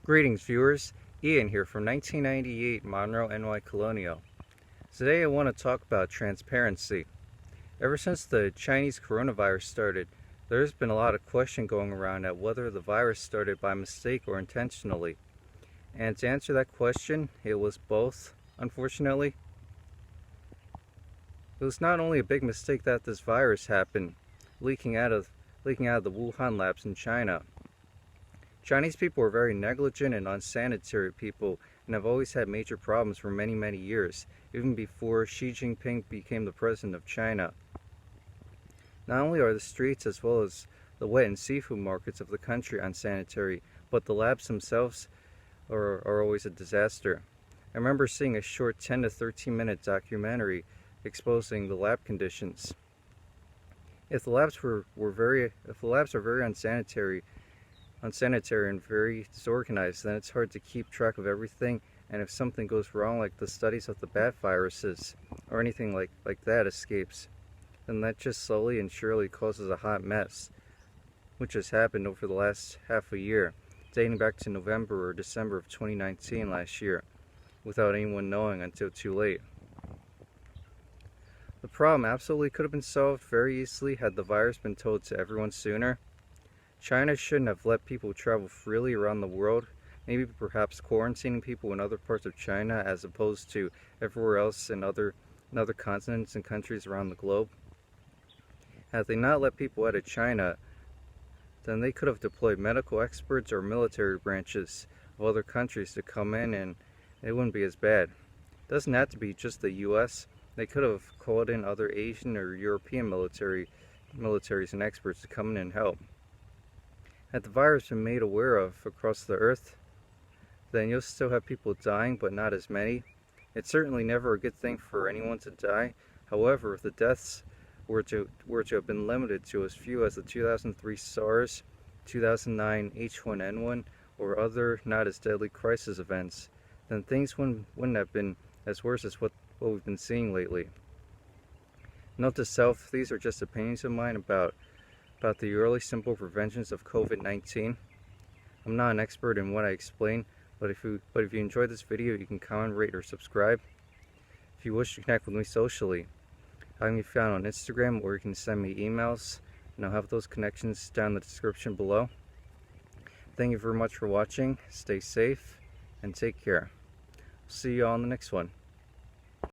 Greetings viewers, Ian here from 1998 Monroe, NY Colonial. Today I want to talk about transparency. Ever since the Chinese coronavirus started, there's been a lot of question going around at whether the virus started by mistake or intentionally. And to answer that question, it was both, unfortunately. It was not only a big mistake that this virus happened, leaking out of the Wuhan labs in China. Chinese people are very negligent and unsanitary people and have always had major problems for many years, even before Xi Jinping became the president of China. Not only are the streets as well as the wet and seafood markets of the country unsanitary, but the labs themselves are always a disaster. I remember seeing a short 10 to 13 minute documentary exposing the lab conditions. If the labs are very unsanitary and very disorganized, then it's hard to keep track of everything, and if something goes wrong, like the studies of the bat viruses or anything like that escapes, then that just slowly and surely causes a hot mess, which has happened over the last half a year, dating back to November or December of 2019 last year, without anyone knowing until too late. The problem absolutely could have been solved very easily had the virus been told to everyone sooner. China shouldn't have let people travel freely around the world, maybe perhaps quarantining people in other parts of China as opposed to everywhere else in other continents and countries around the globe. Had they not let people out of China, then they could have deployed medical experts or military branches of other countries to come in, and it wouldn't be as bad. It doesn't have to be just the US. They could have called in other Asian or European militaries and experts to come in and help. Had the virus been made aware of across the earth, then you'll still have people dying, but not as many. It's certainly never a good thing for anyone to die. However, if the deaths were to have been limited to as few as the 2003 SARS, 2009 H1N1, or other not as deadly crisis events, then things wouldn't have been as worse as what we've been seeing lately. Note to self, these are just opinions of mine about the early simple preventions of COVID-19. I'm not an expert in what I explain, but if you enjoyed this video, you can comment, rate, or subscribe. If you wish to connect with me socially, I can be found on Instagram, or you can send me emails, and I'll have those connections down in the description below. Thank you very much for watching. Stay safe and take care. See you all in the next one.